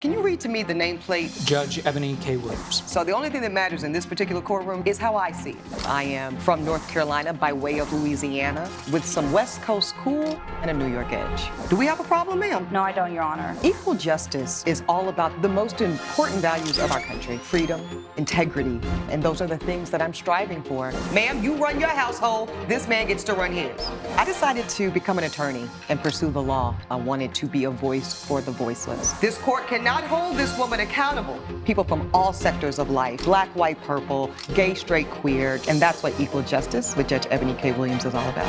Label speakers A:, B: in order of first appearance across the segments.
A: Can you read to me the nameplate?
B: Judge Eboni K. Williams.
A: So the only thing that matters in this particular courtroom is how I see it. I am from North Carolina by way of Louisiana with some West Coast cool and a New York edge. Do we have a problem, ma'am?
C: No, I don't, Your Honor.
A: Equal justice is all about the most important values of our country: freedom, integrity, and those are the things that I'm striving for. Ma'am, you run your household, this man gets to run his. I decided to become an attorney and pursue the law. I wanted to be a voice for the voiceless. This court cannot hold this woman accountable. People from all sectors of life, black, white, purple, gay, straight, queer, and that's what equal justice with Judge Eboni K. Williams is all about.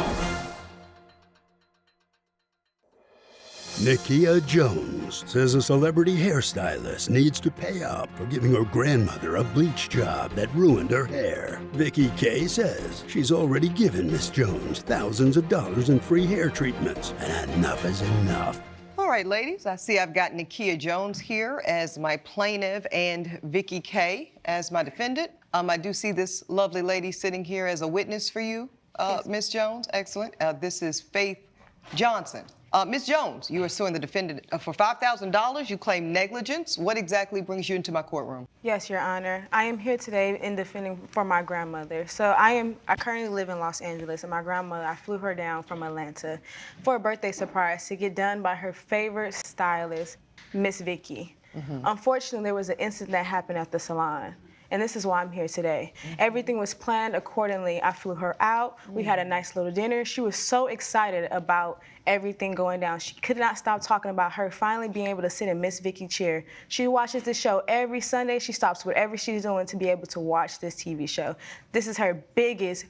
D: Nakia Jones says a celebrity hairstylist needs to pay up for giving her grandmother a bleach job that ruined her hair. Vicky K says she's already given Miss Jones thousands of dollars in free hair treatments, and enough is enough.
A: All right, ladies, I see I've got Nakia Jones here as my plaintiff and Vicky K as my defendant. I do see this lovely lady sitting here as a witness for you, Miss Jones. Excellent. This is Faith Johnson. Ms. Jones, you are suing the defendant for $5,000. You claim negligence. What exactly brings you into my courtroom?
E: Yes, Your Honor. I am here today in defending for my grandmother. So I currently live in Los Angeles, and my grandmother, I flew her down from Atlanta for a birthday surprise to get done by her favorite stylist, Miss Vicky. Unfortunately, there was an incident that happened at the salon. And this is why I'm here today. Everything was planned accordingly. I flew her out. We had a nice little dinner. She was so excited about everything going down. She could not stop talking about her finally being able to sit in Miss Vicky's chair. She watches the show every Sunday. She stops whatever she's doing to be able to watch this TV show. This is her biggest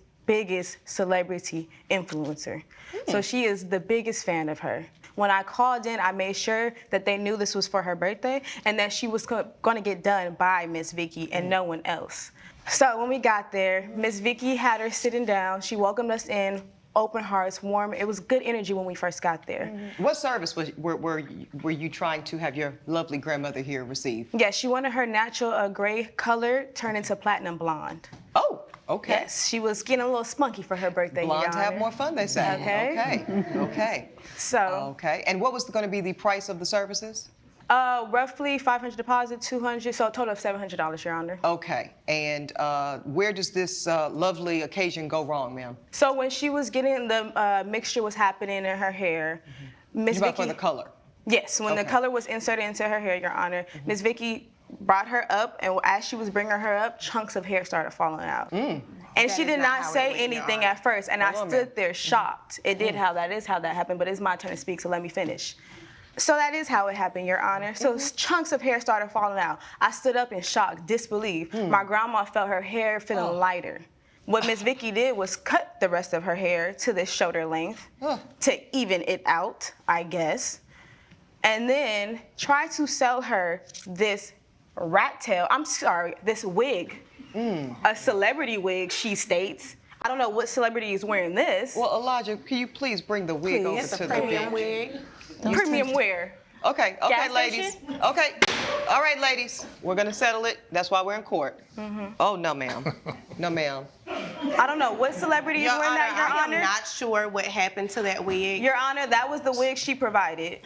E: celebrity influencer. So she is the biggest fan of her. When I called in, I made sure that they knew this was for her birthday and that she was going to get done by Miss Vicky and no one else. So when we got there, Miss Vicky had her sitting down. She welcomed us in, open hearts, warm. It was good energy when we first got there.
A: What service were you trying to have your lovely grandmother here receive?
E: Yes, she wanted her natural gray color turned into platinum blonde.
A: Oh, okay.
E: Yes, she was getting a little spunky for her birthday, Your
A: Blondes have
E: Honor.
A: more fun, they say.
E: Okay.
A: Okay. Okay.
E: So.
A: Okay. And what was going to be the price of the services?
E: Roughly 500 deposit, 200, so a total of $700, Your Honor.
A: Okay. And where does this lovely occasion go wrong, ma'am?
E: So when she was getting the mixture was happening in her hair, Miss Vicky.
A: For the color?
E: Yes, when the color was inserted into her hair, Your Honor, Miss Vicky brought her up, and as she was bringing her up, chunks of hair started falling out. And she did not say anything at first, and I stood there shocked. It did how that is how that happened, but it's my turn to speak, so let me finish. So that is how it happened, Your Honor. So chunks of hair started falling out. I stood up in shock, disbelief. My grandma felt her hair feeling lighter. What Miss Vicky did was cut the rest of her hair to this shoulder length to even it out, I guess, and then try to sell her this this wig. A celebrity wig, she states. I don't know what celebrity is wearing this.
A: Well, Elijah, can you please bring the wig over to the
E: premium wig. Premium wear.
A: Okay, ladies. Okay, all right, ladies. We're gonna settle it. That's why we're in court. Oh, no, ma'am. No, ma'am.
E: I don't know what celebrity is wearing that, Your Honor.
F: I'm not sure what happened to that wig.
E: Your Honor, that was the wig she provided.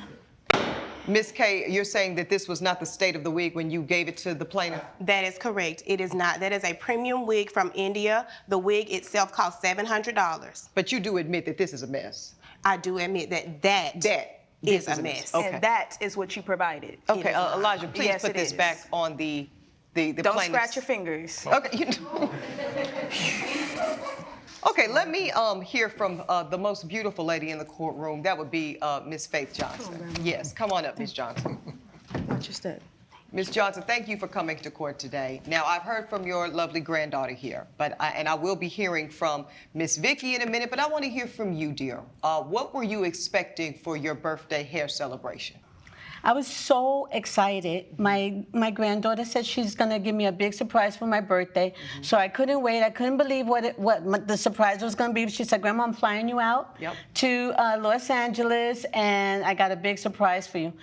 A: Ms. K, you're saying that this was not the state of the wig when you gave it to the plaintiff?
F: That is correct. It is not. That is a premium wig from India. The wig itself cost $700.
A: But you do admit that this is a mess?
F: I do admit that is a mess.
A: Okay.
E: And that is what you provided.
A: Okay, Elijah, please put this back on the
E: Don't
A: plaintiff's.
E: scratch your fingers.
A: Okay. Okay, let me hear from the most beautiful lady in the courtroom. That would be Miss Faith Johnson. Yes, come on up, Miss Johnson.
E: Watch your step.
A: Ms. Johnson, thank you for coming to court today. Now, I've heard from your lovely granddaughter here, and I will be hearing from Miss Vicky in a minute, but I want to hear from you, dear. What were you expecting for your birthday hair celebration?
G: I was so excited. My granddaughter said she's gonna give me a big surprise for my birthday, so I couldn't wait. I couldn't believe what the surprise was gonna be. She said, "Grandma, I'm flying you out to Los Angeles, and I got a big surprise for you."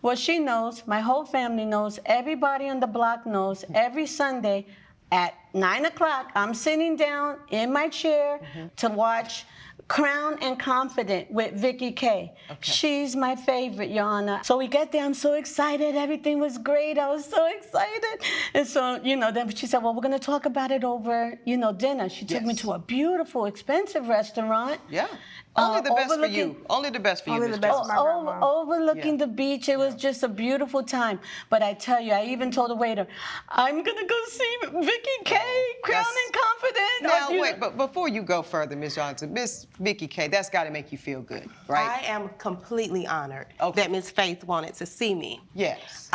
G: Well, she knows, my whole family knows, everybody on the block knows, every Sunday at 9 o'clock, I'm sitting down in my chair to watch Crown and Confident with Vicky K.
A: Okay.
G: She's my favorite, Your Honor. So we get there, I'm so excited. Everything was great. I was so excited. And so, then she said, well, we're going to talk about it over, dinner. She took me
A: Yes.
G: to a beautiful, expensive restaurant.
A: Yeah. Only the best for
G: overlooking-
A: you. Only the best for you,
E: Only
A: Ms.
E: the best
A: Johnson.
E: for my grandma.
G: Overlooking
A: Yeah.
G: the beach. It was just a beautiful time. But I tell you, I even told the waiter, I'm going to go see Vicky K, Crown
A: That's-
G: and Confident.
A: Now,
G: Or,
A: wait, but before you go further, Ms. Johnson, Miss Vicky K, that's got to make you feel good, right?
F: I am completely honored
A: Okay.
F: that Ms. Faith wanted to see me.
A: Yes.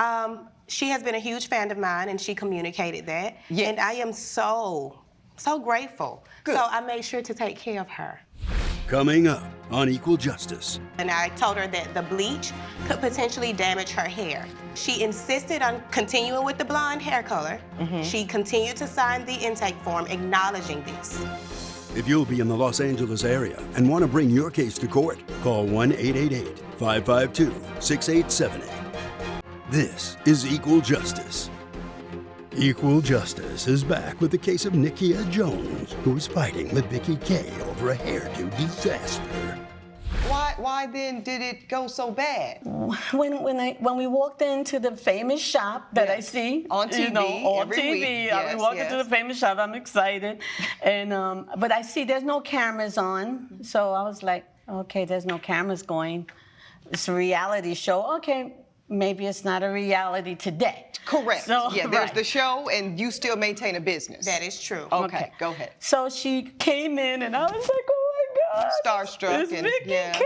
F: She has been a huge fan of mine, and she communicated that.
A: Yes.
F: And I am so grateful.
A: Good.
F: So I made sure to take care of her.
D: Coming up on Equal Justice.
F: And I told her that the bleach could potentially damage her hair. She insisted on continuing with the blonde hair color. She continued to sign the intake form acknowledging this.
D: If you'll be in the Los Angeles area and want to bring your case to court, call 1-888-552-6878. This is Equal Justice. Equal Justice is back with the case of Nikia Jones, who is fighting with Vicky K over a hairdo disaster.
A: Why then did it go so bad?
G: When we walked into the famous shop that I
A: Yes.
G: see
A: On TV,
G: on
A: every
G: TV,
A: week.
G: we
A: Yes,
G: walk
A: yes.
G: into the famous shop. I'm excited, and but I see there's no cameras on, so I was like, okay, there's no cameras going. It's a reality show. Okay, maybe it's not a reality today.
A: Correct.
G: So,
A: Yeah, there's
G: right.
A: the show, and you still maintain a business.
F: That is true.
A: Okay, go ahead.
G: So she came in, and I was like, oh my God.
A: Starstruck
G: It's
A: and-
G: Vicky
A: yeah.
G: K.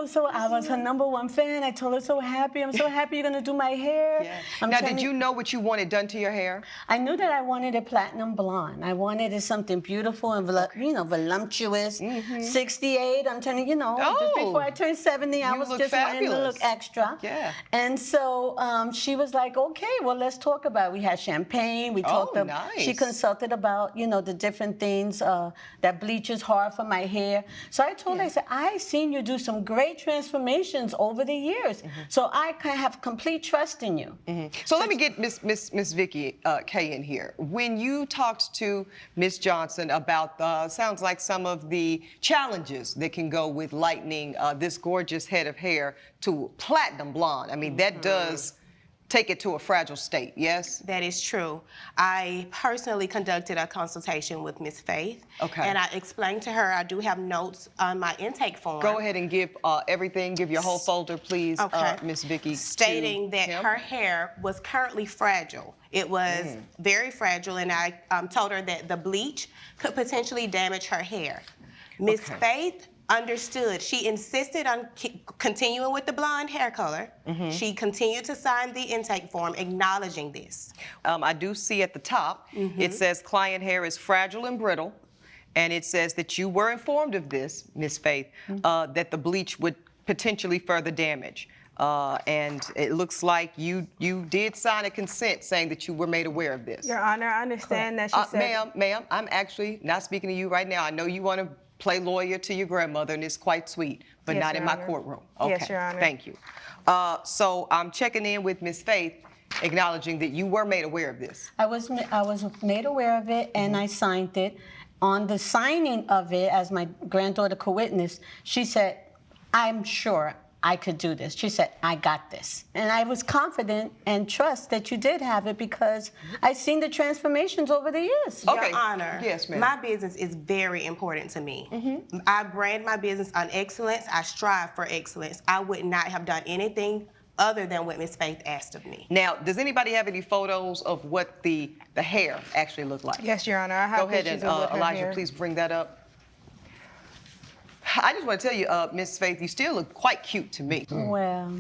G: So I was her #1 fan. I told her so happy. I'm so happy you're gonna do my hair.
A: Yeah.
G: I'm
A: Now,
G: telling
A: did you know what you wanted done to your hair?
G: I knew that I wanted a platinum blonde. I wanted it something beautiful and voluptuous. 68. I'm turning, just
A: Oh.
G: before I turned 70, I
A: You
G: was
A: look
G: just wanting to
A: fabulous.
G: look extra.
A: Yeah.
G: And so she was like, okay, well, let's talk about it. We had champagne. We talked about. She
A: nice.
G: consulted about, the different things that bleach is hard for my hair. So I told her, I said, I seen you do some great transformations over the years. So I can have complete trust in you.
A: So let me get Miss Vicky K in here. When you talked to Miss Johnson about sounds like some of the challenges that can go with lightening this gorgeous head of hair to platinum blonde. I mean, that does take it to a fragile state, yes?
F: That is true. I personally conducted a consultation with Ms. Faith.
A: Okay.
F: And I explained to her I do have notes on my intake form.
A: Go ahead and give everything, give your whole folder, please,
F: Okay.
A: Miss Vicky.
F: Stating
A: to
F: that
A: him.
F: her hair was currently fragile. It was very fragile, and I told her that the bleach could potentially damage her hair. Miss
A: Okay.
F: Faith understood. She insisted on continuing with the blonde hair color. She continued to sign the intake form acknowledging this.
A: I do see at the top, it says client hair is fragile and brittle, and it says that you were informed of this, Miss Faith, that the bleach would potentially further damage. And it looks like you did sign a consent saying that you were made aware of this.
E: Your Honor, I understand that she said.
A: Ma'am, I'm actually not speaking to you right now. I know you want to play lawyer to your grandmother, and it's quite sweet, but
E: Yes,
A: not in
E: Your
A: my
E: Honor.
A: courtroom.
E: Yes,
A: Okay,
E: Your Honor.
A: thank you. So I'm checking in with Miss Faith, acknowledging that you were made aware of this.
G: I was made aware of it, and I signed it. On the signing of it, as my granddaughter co-witnessed, she said, I'm sure I could do this. She said, I got this. And I was confident and trust that you did have it because I've seen the transformations over the years.
A: Okay.
F: Your Honor,
A: Yes, ma'am.
F: my business is very important to me. I brand my business on excellence. I strive for excellence. I would not have done anything other than what Ms. Faith asked of me.
A: Now, does anybody have any photos of what the hair actually looked like?
E: Yes, Your Honor. I have
A: Go ahead
E: pictures
A: and
E: of what her
A: Elijah,
E: hair-
A: please bring that up. I just want to tell you, Miss Faith, you still look quite cute to me.
G: Well,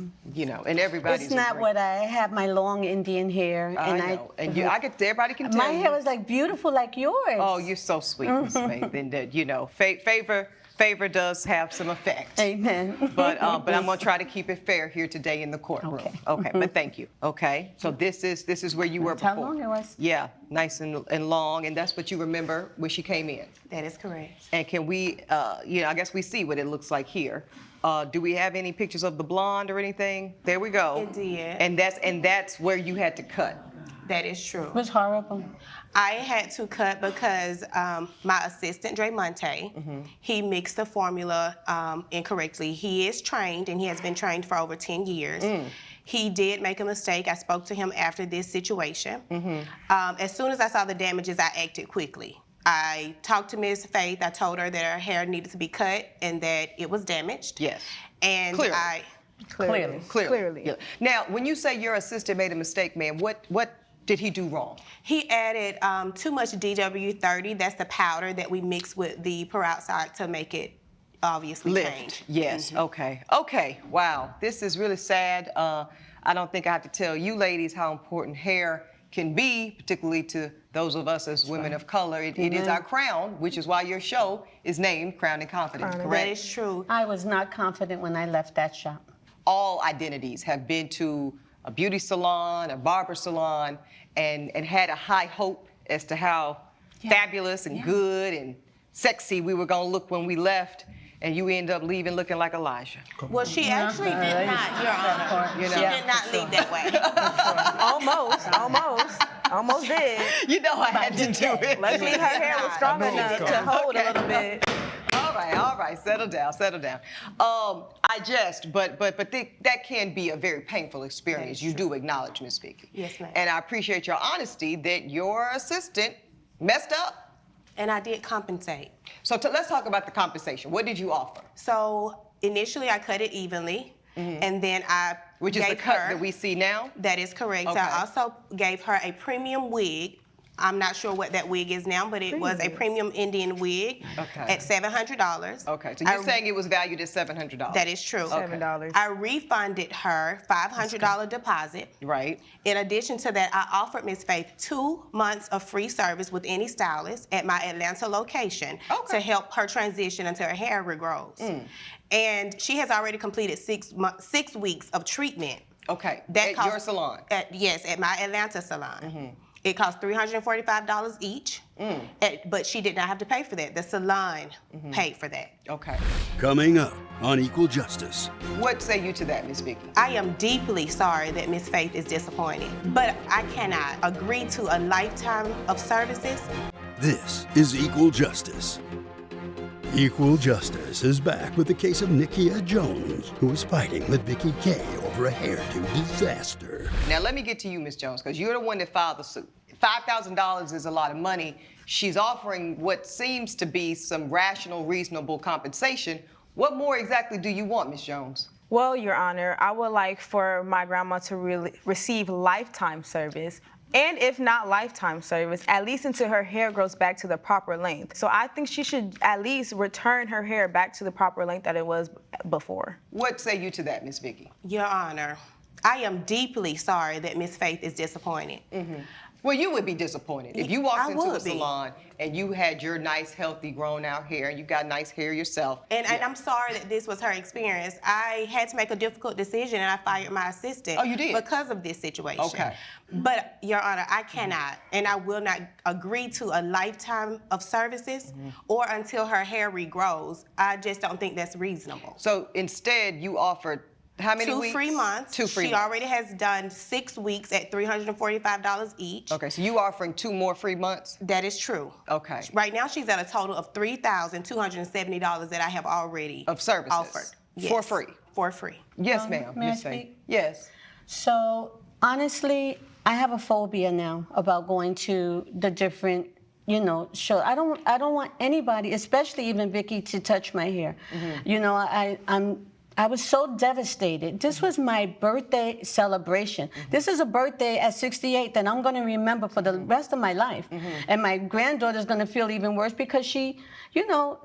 A: And everybody's
G: it's not what I have. My long Indian hair,
A: I
G: and
A: know. And everybody can tell
G: my
A: you.
G: hair was like beautiful, like yours.
A: Oh, you're so sweet, Miss Faith. And favor does have some effect.
G: Amen.
A: But I'm gonna try to keep it fair here today in the courtroom.
G: Okay.
A: But thank you. Okay. So this is where you were
G: That's how
A: before.
G: long it was.
A: Yeah, nice and long, and that's what you remember when she came in.
F: That is correct.
A: And can we, I guess we see what it looks like here. Do we have any pictures of the blonde or anything? There we go.
F: It did.
A: And that's where you had to cut.
F: That is true.
G: It was horrible.
F: I had to cut because my assistant, Dre Monte, he mixed the formula incorrectly. He is trained, and he has been trained for over 10 years. He did make a mistake. I spoke to him after this situation. As soon as I saw the damages, I acted quickly. I talked to Ms. Faith. I told her that her hair needed to be cut and that it was damaged.
A: Yes.
F: And
A: Clearly.
E: Clearly.
A: Yeah. Now, when you say your assistant made a mistake, ma'am, what did he do wrong?
F: he added too much DW30. That's the powder that we mix with the peroxide to make it obviously change.
A: Yes. Okay. Wow. This is really sad. I don't think I have to tell you ladies how important hair can be, particularly to those of us as women of color. It is our crown, which is why your show is named Crown and Confidence, correct?
F: That is true.
G: I was not confident when I left that shop.
A: All identities have been to a beauty salon, a barber salon, and had a high hope as to how fabulous and good and sexy we were gonna look when we left, and you end up leaving looking like Elijah.
F: Well, she actually did not, Your Honor.
A: You know?
F: She did not leave that way.
E: Almost did.
A: You know I had to do it.
E: Luckily, her hair was strong enough to hold a little bit.
A: All right, settle down. I jest, but that can be a very painful experience. You do acknowledge, Ms. Vicky.
F: Yes, ma'am.
A: And I appreciate your honesty that your assistant messed up.
F: And I did compensate.
A: So let's talk about the compensation. What did you offer?
F: So initially, I cut it evenly, and then I
A: Which is the cut that we see now?
F: That is correct.
A: Okay.
F: I also gave her a premium wig. I'm not sure what that wig is now, but it was a premium Indian wig at $700.
A: Okay, so you're saying it was valued at $700?
F: That is true.
E: $7.
F: I refunded her $500 deposit.
A: Right.
F: In addition to that, I offered Ms. Faith 2 months of free service with any stylist at my Atlanta location to help her transition until her hair regrows. And she has already completed 6 weeks of treatment.
A: Okay,
F: That
A: at
F: cost-
A: your salon?
F: Yes, at my Atlanta salon. It cost $345 each, but she did not have to pay for that. The salon paid for that.
A: Okay.
D: Coming up on Equal Justice.
A: What say you to that, Ms. Vicky?
F: I am deeply sorry that Ms. Faith is disappointed, but I cannot agree to a lifetime of services.
D: This is Equal Justice. Equal Justice is back with the case of Nikia Jones, who is fighting with Vicky K over a hairdo disaster.
A: Now, let me get to you, Ms. Jones, because you're the one that filed the suit. $5,000 is a lot of money. She's offering what seems to be some rational, reasonable compensation. What more exactly do you want, Ms. Jones?
E: Well, Your Honor, I would like for my grandma to receive lifetime service. And if not lifetime service, at least until her hair grows back to the proper length. So I think she should at least return her hair back to the proper length that it was before.
A: What say you to that, Ms. Vicky?
F: Your Honor, I am deeply sorry that Ms. Faith is disappointed.
A: Well, you would be disappointed if you walked
F: I
A: into a
F: would be.
A: salon and you had your nice, healthy, grown-out hair, and you got nice hair yourself.
F: And I'm sorry that this was her experience. I had to make a difficult decision, and I fired my assistant.
A: Oh, you did?
F: Because of this situation.
A: Okay.
F: But, Your Honor, I cannot, and I will not agree to a lifetime of services or until her hair regrows. I just don't think that's reasonable.
A: So instead, you offered how many
F: 2
A: weeks?
F: free months.
A: 2 free
F: She
A: months.
F: already has done 6 weeks at $345 each.
A: Okay, so you offering 2 more free months?
F: That is true.
A: Okay.
F: Right now, she's at a total of $3,270 that I have already
A: Of services?
F: offered.
A: For free?
F: For free.
A: Yes, ma'am.
G: may I
A: Ms. Faith.
G: speak?
A: Yes.
G: So honestly, I have a phobia now about going to the different, shows. I don't want anybody, especially even Vicky, to touch my hair. I was so devastated. This was my birthday celebration. This is a birthday at 68 that I'm going to remember for the rest of my life. And my granddaughter's going to feel even worse because she,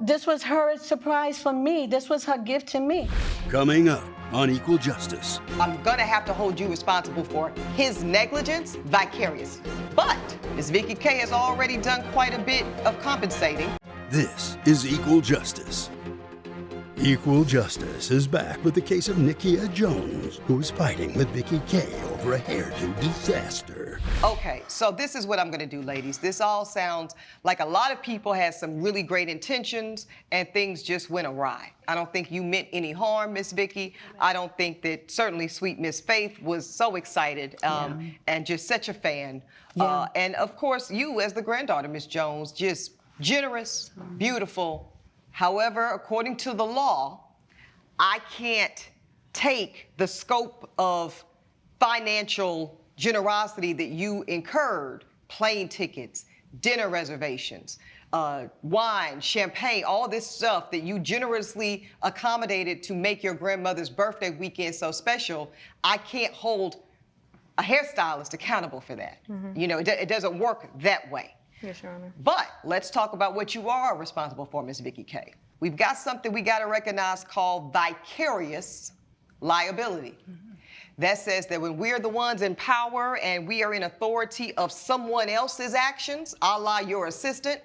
G: this was her surprise for me. This was her gift to me.
D: Coming up on Equal Justice.
A: I'm gonna have to hold you responsible for his negligence vicariously. But Ms. Vicky K has already done quite a bit of compensating.
D: This is Equal Justice. Equal Justice is back with the case of Nikia Jones, who is fighting with Vicky K for a hairdo disaster.
A: Okay, so this is what I'm gonna do, ladies. This all sounds like a lot of people had some really great intentions and things just went awry. I don't think you meant any harm, Miss Vicky. I don't think that certainly sweet Miss Faith was so excited and just such a fan. And of course, you as the granddaughter, Miss Jones, just generous, beautiful. However, according to the law, I can't take the scope of financial generosity that you incurred, plane tickets, dinner reservations, wine, champagne, all this stuff that you generously accommodated to make your grandmother's birthday weekend so special. I can't hold a hairstylist accountable for that. You know, it doesn't work that way.
E: Yes, Your Honor.
A: But let's talk about what you are responsible for, Ms. Vicky K. We've got something we got to recognize called vicarious liability. That says that when we're the ones in power and we are in authority of someone else's actions, a la your assistant,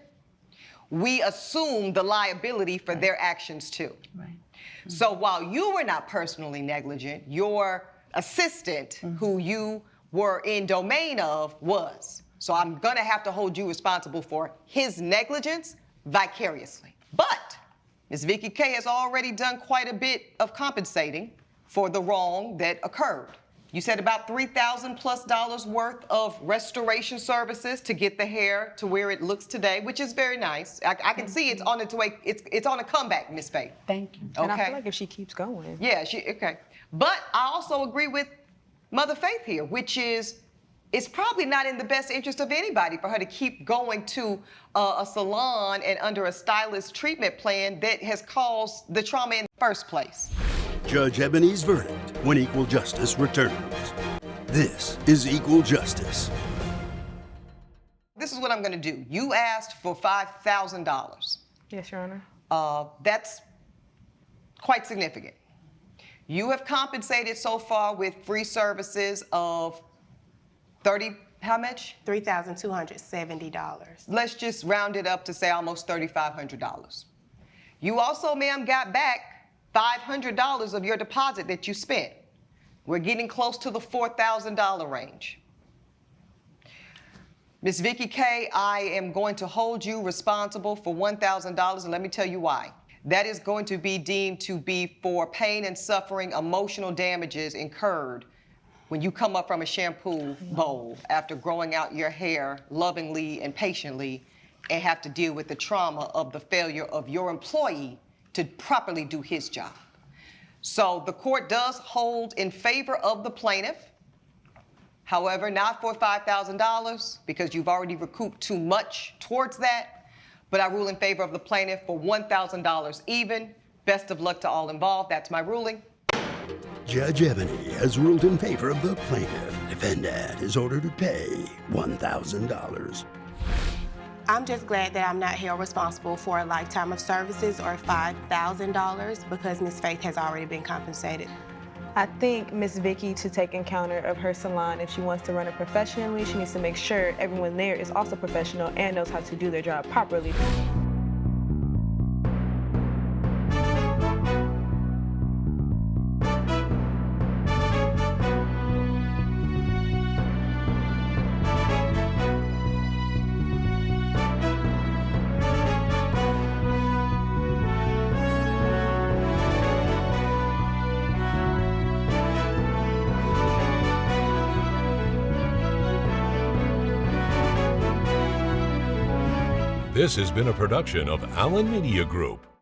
A: we assume the liability for their actions too.
G: Right.
A: So while you were not personally negligent, your assistant, who you were in domain of, was. So I'm gonna have to hold you responsible for his negligence vicariously. But Ms. Vicky K has already done quite a bit of compensating for the wrong that occurred. You said about $3,000+ worth of restoration services to get the hair to where it looks today, which is very nice. I can see it's on its way. It's on a comeback, Miss Faith.
G: Thank you.
E: And I
A: Okay.
E: feel like if she keeps going.
A: Yeah, okay. But I also agree with Mother Faith here, which is it's probably not in the best interest of anybody for her to keep going to a salon and under a stylist treatment plan that has caused the trauma in the first place.
D: Judge Eboni's verdict when equal justice returns. This is Equal Justice.
A: This is what I'm gonna do. You asked for $5,000.
E: Yes, Your Honor.
A: That's quite significant. You have compensated so far with free services of 30, how much?
F: $3,270.
A: Let's just round it up to say almost $3,500. You also, ma'am, got back $500 of your deposit that you spent. We're getting close to the $4,000 range. Ms. Vicky K, I am going to hold you responsible for $1,000, and let me tell you why. That is going to be deemed to be for pain and suffering, emotional damages incurred when you come up from a shampoo bowl after growing out your hair lovingly and patiently and have to deal with the trauma of the failure of your employee to properly do his job. So the court does hold in favor of the plaintiff. However, not for $5,000 because you've already recouped too much towards that, but I rule in favor of the plaintiff for $1,000 even. Best of luck to all involved. That's my ruling.
D: Judge Eboni has ruled in favor of the plaintiff. Defendant is ordered to pay $1,000.
F: I'm just glad that I'm not held responsible for a lifetime of services or $5,000 because Miss Faith has already been compensated.
E: I think Miss Vicky, to take encounter of her salon, if she wants to run it professionally, she needs to make sure everyone there is also professional and knows how to do their job properly.
B: This has been a production of Allen Media Group.